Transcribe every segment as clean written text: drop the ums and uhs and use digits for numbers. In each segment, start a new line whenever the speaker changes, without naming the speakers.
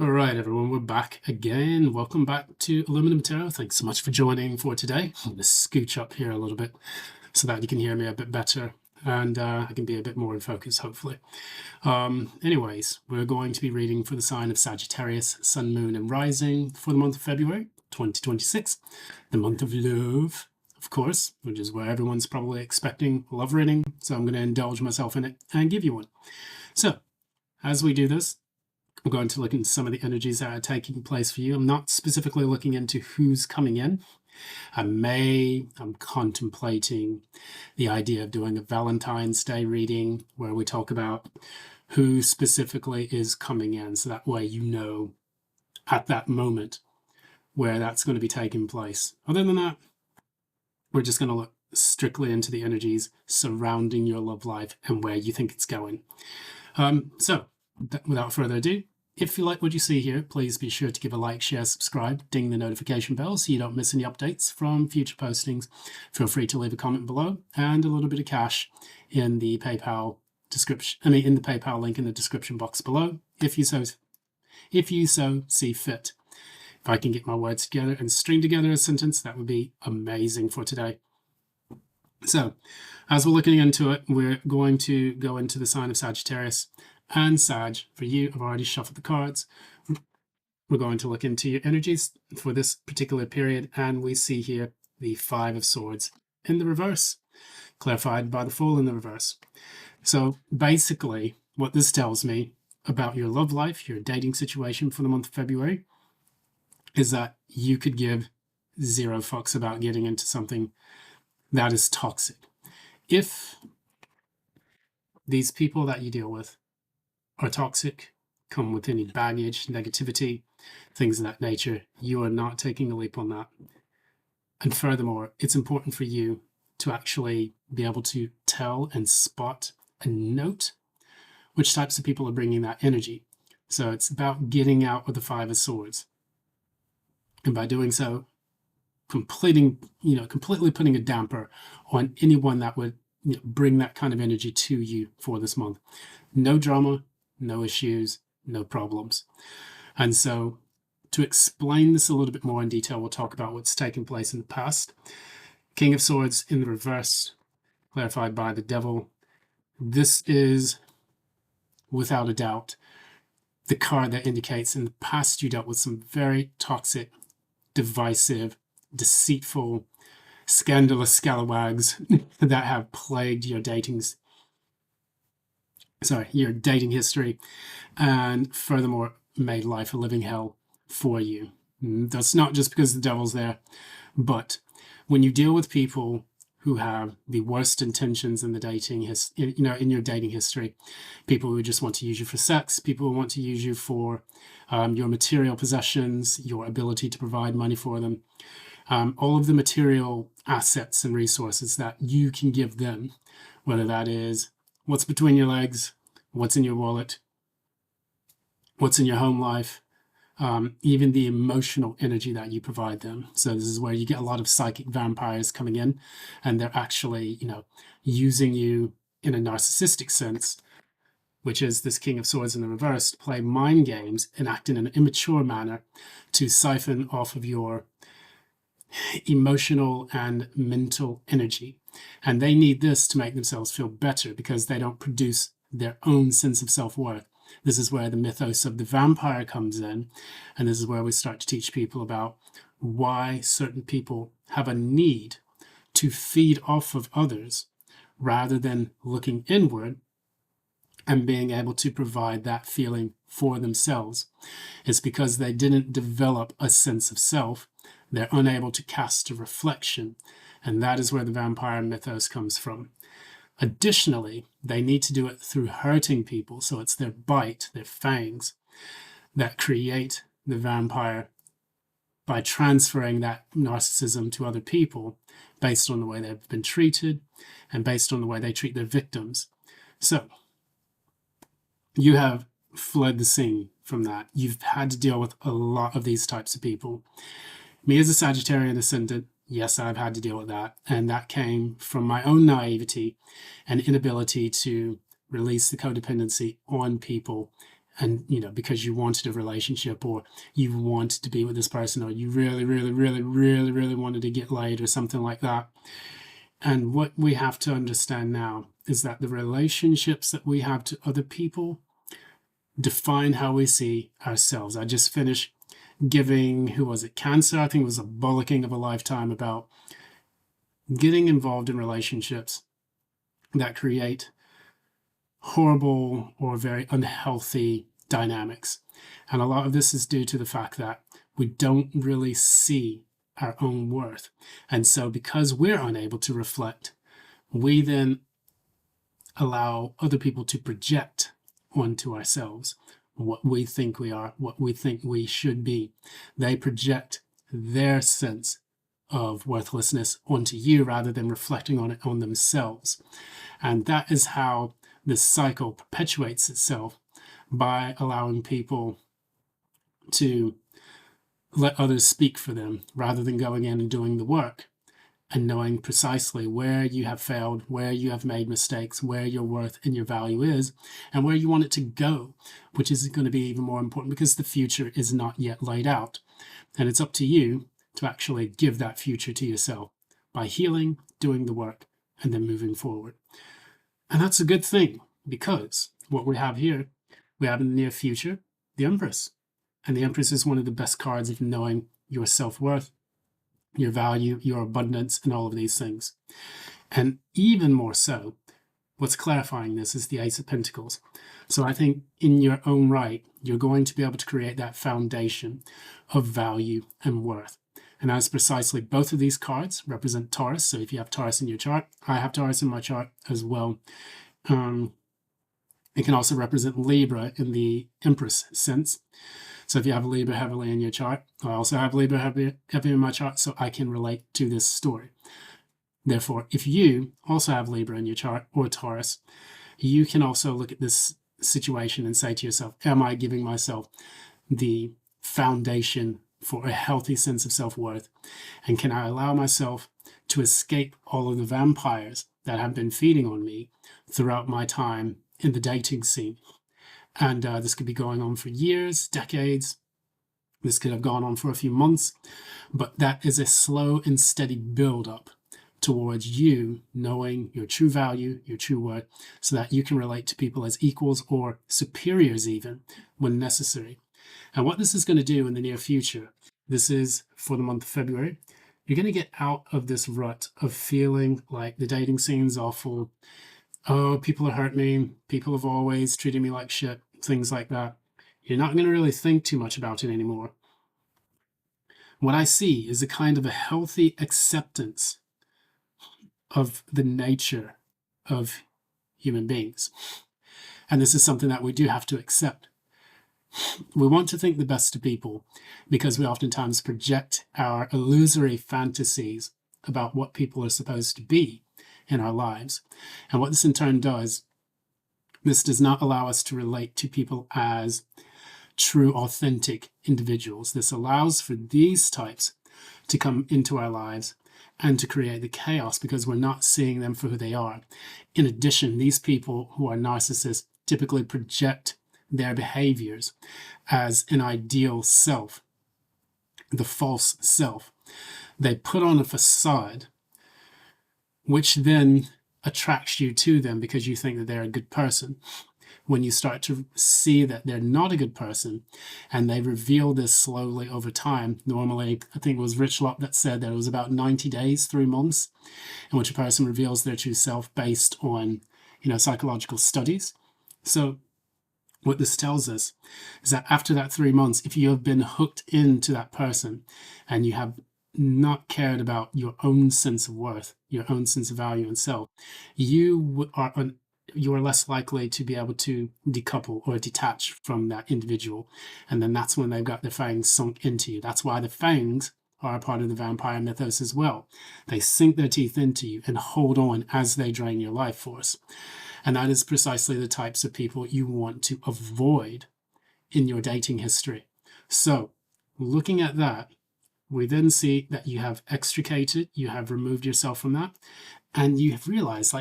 All right, everyone, we're back again. Welcome back to Aluminum Tarot. Thanks so much for joining for today. I'm going to scooch up here a little bit so that you can hear me a bit better and I can be a bit more in focus, hopefully. Anyways, we're going to be reading for the sign of Sagittarius, Sun, Moon, and Rising for the month of February 2026, the month of love, of course, which is where everyone's probably expecting a love reading. So I'm going to indulge myself in it and give you one. So as we do this, I'm going to look into some of the energies that are taking place for you. I'm not specifically looking into who's coming in. I'm contemplating the idea of doing a Valentine's Day reading where we talk about who specifically is coming in. So that way you know at that moment where that's going to be taking place. Other than that, we're just going to look strictly into the energies surrounding your love life and where you think it's going. So without further ado, if you like what you see here, please be sure to give a like, share, subscribe, ding the notification bell so you don't miss any updates from future postings. Feel free to leave a comment below and a little bit of cash in the PayPal description. In the PayPal link in the description box below, if you so see fit. If I can get my words together and string together a sentence, that would be amazing for today. So, as we're looking into it, we're going to go into the sign of Sagittarius. And Sag, for you, I've already shuffled the cards. We're going to look into your energies for this particular period, and we see here the Five of Swords in the reverse, clarified by the Fool in the reverse. So basically, what this tells me about your love life, your dating situation for the month of February, is that you could give zero fucks about getting into something that is toxic. If these people that you deal with are toxic, come with any baggage, negativity, things of that nature, you are not taking a leap on that. And furthermore, it's important for you to actually be able to tell and spot and note which types of people are bringing that energy. So it's about getting out with the Five of Swords. And by doing so, completely putting a damper on anyone that would bring that kind of energy to you for this month. No drama, no issues, no problems. And so to explain this a little bit more in detail, we'll talk about what's taken place in the past. King of Swords in the reverse, clarified by the Devil. This is, without a doubt, the card that indicates in the past you dealt with some very toxic, divisive, deceitful, scandalous scalawags that have plagued your dating history, and furthermore made life a living hell for you. That's not just because the devil's there, but when you deal with people who have the worst intentions in the dating in your dating history, people who just want to use you for sex, people who want to use you for your material possessions, your ability to provide money for them, all of the material assets and resources that you can give them, whether that is what's between your legs, what's in your wallet, what's in your home life, even the emotional energy that you provide them. So this is where you get a lot of psychic vampires coming in, and they're actually, using you in a narcissistic sense, which is this King of Swords in the reverse, to play mind games and act in an immature manner to siphon off of your emotional and mental energy. And they need this to make themselves feel better because they don't produce their own sense of self-worth. This is where the mythos of the vampire comes in, and this is where we start to teach people about why certain people have a need to feed off of others rather than looking inward and being able to provide that feeling for themselves. It's because they didn't develop a sense of self. They're unable to cast a reflection, and that is where the vampire mythos comes from. Additionally, they need to do it through hurting people, so it's their bite, their fangs, that create the vampire by transferring that narcissism to other people based on the way they've been treated and based on the way they treat their victims. So, you have fled the scene from that. You've had to deal with a lot of these types of people. Me as a Sagittarian ascendant, yes, I've had to deal with that. And that came from my own naivety and inability to release the codependency on people and because you wanted a relationship, or you wanted to be with this person, or you really, really, really, really, really wanted to get laid or something like that. And what we have to understand now is that the relationships that we have to other people define how we see ourselves. I just finished giving, who was it, Cancer, I think it was a bollocking of a lifetime about getting involved in relationships that create horrible or very unhealthy dynamics. And a lot of this is due to the fact that we don't really see our own worth. And so because we're unable to reflect, we then allow other people to project onto ourselves what we think we are, what we think we should be. They project their sense of worthlessness onto you rather than reflecting on it on themselves. And that is how this cycle perpetuates itself, by allowing people to let others speak for them rather than going in and doing the work and knowing precisely where you have failed, where you have made mistakes, where your worth and your value is, and where you want it to go, which is going to be even more important because the future is not yet laid out. And it's up to you to actually give that future to yourself by healing, doing the work, and then moving forward. And that's a good thing, because what we have here, we have in the near future, the Empress. And the Empress is one of the best cards of knowing your self-worth, your value, your abundance, and all of these things. And even more so, what's clarifying this is the Ace of Pentacles. So I think in your own right, you're going to be able to create that foundation of value and worth. And as precisely, both of these cards represent Taurus. So if you have Taurus in your chart, I have Taurus in my chart as well. It can also represent Libra in the Empress sense. So if you have Libra heavily in your chart, I also have Libra heavy in my chart, so I can relate to this story. Therefore, if you also have Libra in your chart, or Taurus, you can also look at this situation and say to yourself, am I giving myself the foundation for a healthy sense of self-worth? And can I allow myself to escape all of the vampires that have been feeding on me throughout my time in the dating scene? And this could be going on for years, decades. This could have gone on for a few months, but that is a slow and steady build-up towards you knowing your true value, your true worth, so that you can relate to people as equals or superiors even when necessary. And what this is going to do in the near future, this is for the month of February, you're going to get out of this rut of feeling like the dating scene's awful. Oh, people have hurt me. People have always treated me like shit, things like that. You're not going to really think too much about it anymore. What I see is a kind of a healthy acceptance of the nature of human beings. And this is something that we do have to accept. We want to think the best of people because we oftentimes project our illusory fantasies about what people are supposed to be in our lives. And what this in turn does, this does not allow us to relate to people as true, authentic individuals. This allows for these types to come into our lives and to create the chaos because we're not seeing them for who they are. In addition, these people who are narcissists typically project their behaviors as an ideal self, the false self. They put on a facade which then attracts you to them because you think that they're a good person. When you start to see that they're not a good person, and they reveal this slowly over time, normally, I think it was Rich Lott that said that it was about 90 days, 3 months, in which a person reveals their true self based on, psychological studies. So what this tells us is that after that 3 months, if you have been hooked into that person and you have not cared about your own sense of worth, your own sense of value and self, you are less likely to be able to decouple or detach from that individual. And then that's when they've got their fangs sunk into you. That's why the fangs are a part of the vampire mythos as well. They sink their teeth into you and hold on as they drain your life force. And that is precisely the types of people you want to avoid in your dating history. So looking at that, we then see that you have extricated, you have removed yourself from that, and you have realized,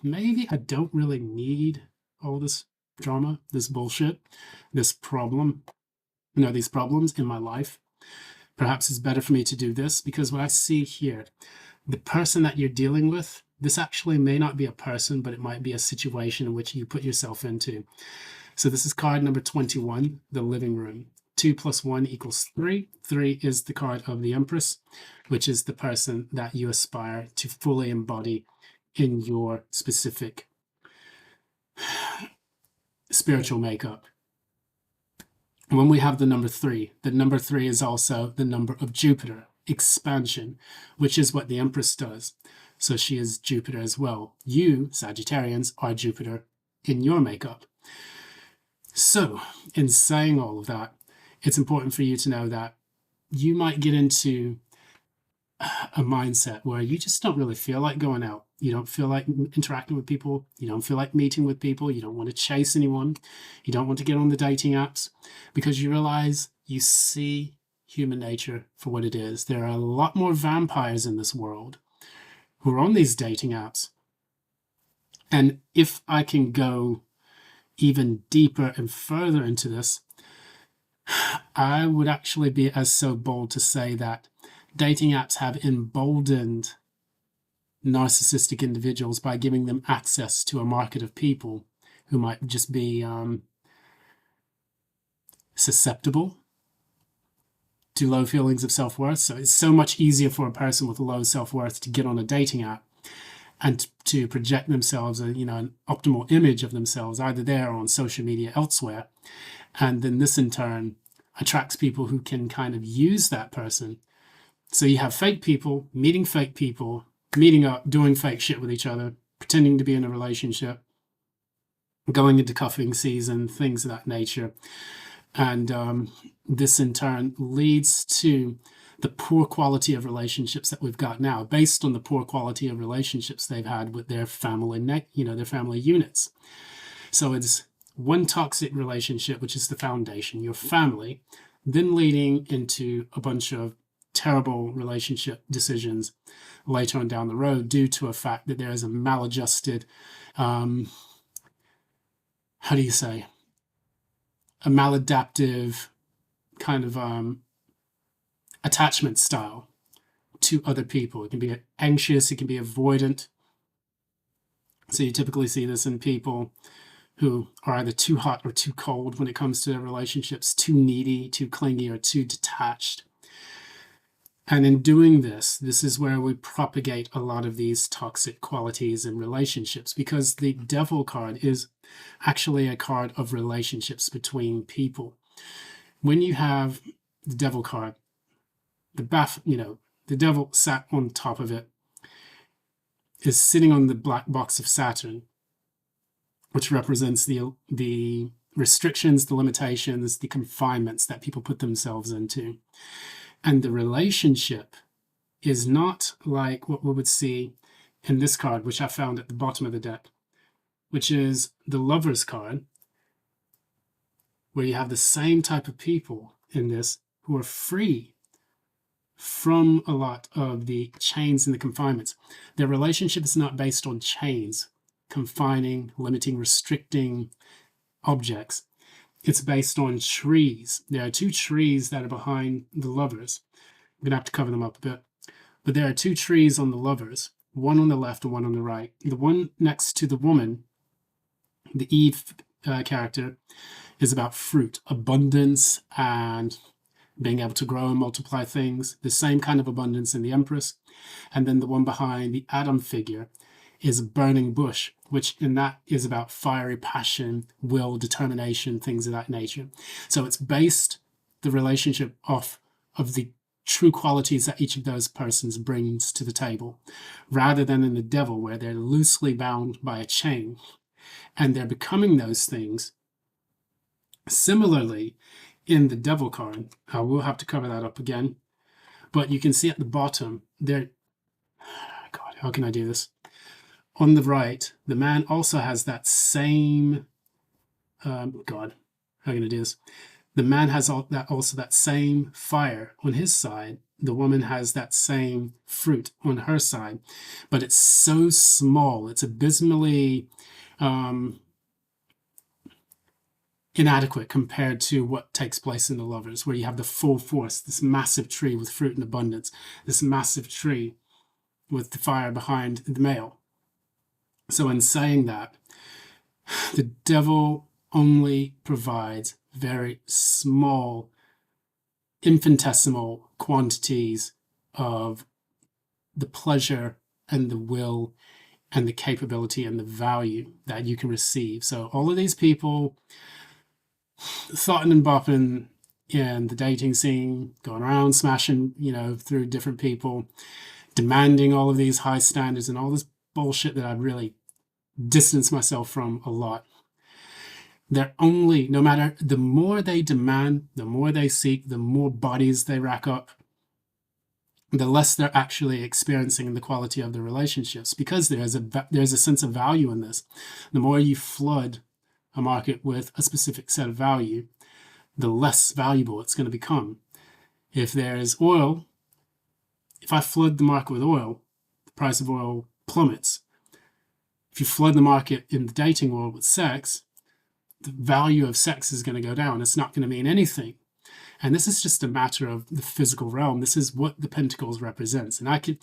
maybe I don't really need all this drama, this bullshit, this problem, these problems in my life. Perhaps it's better for me to do this, because what I see here, the person that you're dealing with, this actually may not be a person, but it might be a situation in which you put yourself into. So this is card number 21, the living room. 2 + 1 = 3. 3 is the card of the Empress, which is the person that you aspire to fully embody in your specific spiritual makeup. When we have the number 3, the number 3 is also the number of Jupiter, expansion, which is what the Empress does. So she is Jupiter as well. You, Sagittarians, are Jupiter in your makeup. So, in saying all of that, it's important for you to know that you might get into a mindset where you just don't really feel like going out. You don't feel like interacting with people. You don't feel like meeting with people. You don't want to chase anyone. You don't want to get on the dating apps, because you realize you see human nature for what it is. There are a lot more vampires in this world who are on these dating apps. And if I can go even deeper and further into this, I would actually be as so bold to say that dating apps have emboldened narcissistic individuals by giving them access to a market of people who might just be susceptible to low feelings of self-worth. So it's so much easier for a person with low self-worth to get on a dating app and to project themselves, an optimal image of themselves, either there or on social media elsewhere. And then this in turn attracts people who can kind of use that person. So you have fake people, meeting up, doing fake shit with each other, pretending to be in a relationship, going into cuffing season, things of that nature. And this in turn leads to the poor quality of relationships that we've got now, based on the poor quality of relationships they've had with their family, their family units. So it's one toxic relationship, which is the foundation, your family, then leading into a bunch of terrible relationship decisions later on down the road due to a fact that there is a maladjusted, a maladaptive kind of attachment style to other people. It can be anxious, it can be avoidant. So you typically see this in people who are either too hot or too cold when it comes to their relationships, too needy, too clingy, or too detached. And in doing this is where we propagate a lot of these toxic qualities in relationships, because the Devil card is actually a card of relationships between people. When you have the Devil card, the devil sat on top of it is sitting on the black box of Saturn, which represents the restrictions, the limitations, the confinements that people put themselves into. And the relationship is not like what we would see in this card, which I found at the bottom of the deck, which is the Lover's card, where you have the same type of people in this who are free from a lot of the chains and the confinements. Their relationship is not based on chains, confining, limiting, restricting objects. It's based on trees. There are 2 trees that are behind the Lovers. I'm going to have to cover them up a bit. But there are 2 trees on the Lovers, one on the left and one on the right. The one next to the woman, the Eve character, is about fruit, abundance, and being able to grow and multiply things. The same kind of abundance in the Empress. And then the one behind the Adam figure is a burning bush, which in that is about fiery passion, will, determination, things of that nature. So it's based the relationship off of the true qualities that each of those persons brings to the table, rather than in the Devil, where they're loosely bound by a chain and they're becoming those things. Similarly, in the Devil card, I will have to cover that up again, but you can see at the bottom there, God, how can I do this? On the right, the man also has that same, God, how can I do this? The man has also that same fire on his side. The woman has that same fruit on her side, but it's so small. It's abysmally inadequate compared to what takes place in the Lovers, where you have the full force, this massive tree with fruit in abundance, this massive tree with the fire behind the male. So in saying that, the devil only provides very small, infinitesimal quantities of the pleasure and the will and the capability and the value that you can receive. So all of these people thoughting and bopping in the dating scene, going around smashing, through different people, demanding all of these high standards and all this bullshit that I really distance myself from a lot. They're only, no matter, the more they demand, the more they seek, the more bodies they rack up, the less they're actually experiencing the quality of the relationships, because there's a sense of value in this. The more you flood a market with a specific set of value, the less valuable it's going to become. If there's oil, if I flood the market with oil, the price of oil plummets. If you flood the market in the dating world with sex, the value of sex is going to go down. It's not going to mean anything. And this is just a matter of the physical realm. This is what the Pentacles represents. And I could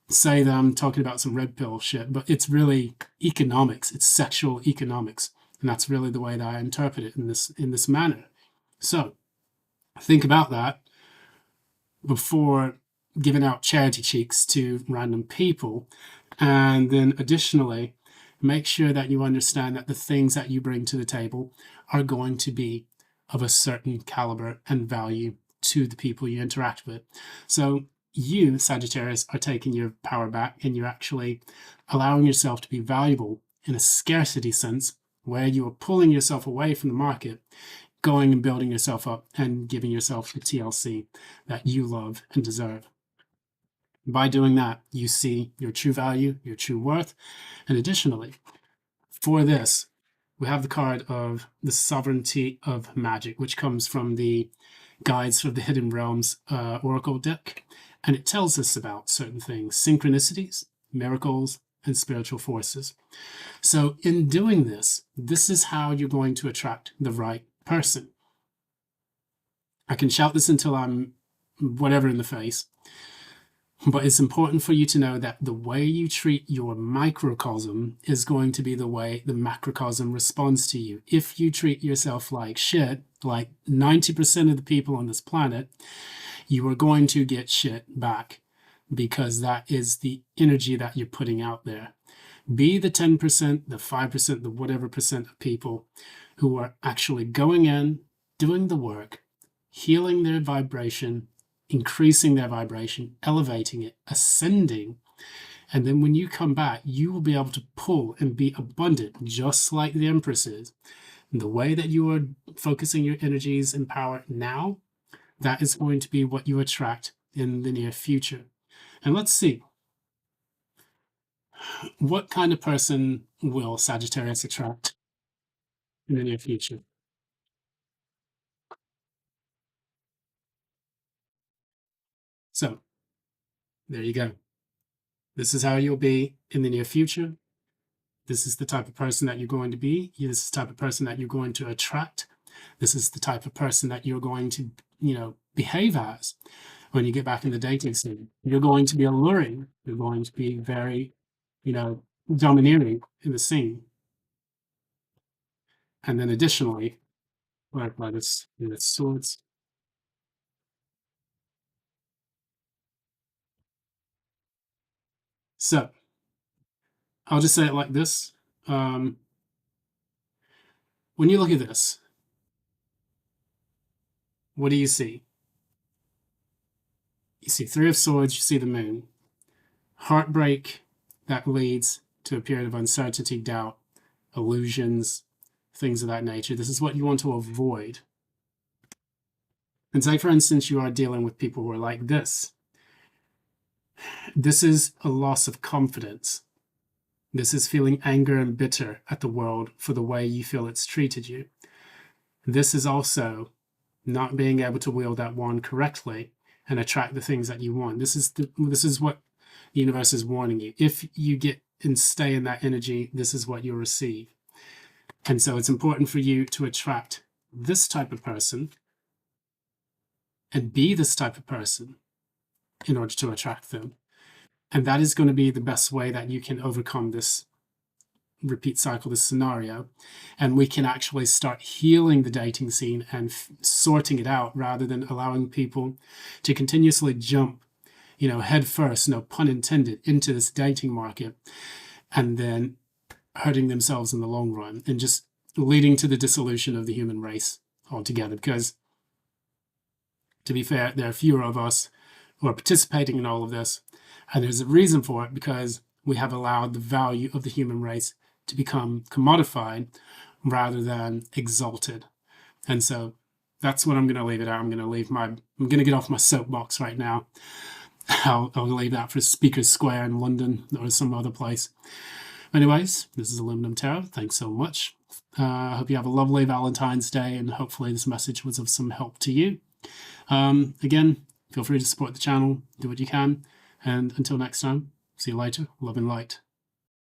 say that I'm talking about some red pill shit, but it's really economics. It's sexual economics. And that's really the way that I interpret it in this manner. So think about that before giving out charity cheeks to random people. And then additionally, make sure that you understand that the things that you bring to the table are going to be of a certain caliber and value to the people you interact with. So you, Sagittarius, are taking your power back, and you're actually allowing yourself to be valuable in a scarcity sense, where you are pulling yourself away from the market, going and building yourself up and giving yourself the TLC that you love and deserve. By doing that, you see your true value, your true worth. And additionally, for this, we have the card of the Sovereignty of Magic, which comes from the Guides of the Hidden Realms Oracle deck. And it tells us about certain things, synchronicities, miracles, and spiritual forces. So in doing this, this is how you're going to attract the right person. I can shout this until I'm whatever in the face, but it's important for you to know that the way you treat your microcosm is going to be the way the macrocosm responds to you. If you treat yourself like shit, like 90% of the people on this planet, you are going to get shit back, because that is the energy that you're putting out there. Be the 10%, the 5%, the whatever percent of people who are actually going in, doing the work, healing their vibration, increasing their vibration, elevating it, ascending. And then when you come back, you will be able to pull and be abundant, just like the Empress is. And the way that you are focusing your energies and power now, that is going to be what you attract in the near future. And let's see, what kind of person will Sagittarius attract in the near future? So there you go. This is how you'll be in the near future. This is the type of person that you're going to be. This is the type of person that you're going to attract. This is the type of person that you're going to, behave as when you get back in the dating scene. You're going to be alluring. You're going to be very, domineering in the scene. And then additionally, like by this, swords. So I'll just say it like this. When you look at this, what do you see? You see Three of Swords, you see the moon. Heartbreak that leads to a period of uncertainty, doubt, illusions, things of that nature. This is what you want to avoid. And say, for instance, you are dealing with people who are like this. This is a loss of confidence. This is feeling anger and bitter at the world for the way you feel it's treated you. This is also not being able to wield that wand correctly and attract the things that you want. This is what the universe is warning you. If you get and stay in that energy, this is what you'll receive. And so it's important for you to attract this type of person and be this type of person in order to attract them. And that is going to be the best way that you can overcome this repeat cycle, this scenario. And we can actually start healing the dating scene and sorting it out, rather than allowing people to continuously jump, head first, no pun intended, into this dating market, and then hurting themselves in the long run and just leading to the dissolution of the human race altogether. Because, to be fair, there are fewer of us who are participating in all of this, and there's a reason for it, because we have allowed the value of the human race to become commodified rather than exalted. And so that's what I'm going to leave it at. I'm going to get off my soapbox right now. I'll leave that for Speaker's Square in London or some other place. Anyways, this is Aluminum Tarot. Thanks so much. I hope you have a lovely Valentine's Day, and hopefully this message was of some help to you. Again, feel free to support the channel, do what you can, and until next time, see you later. Love and light.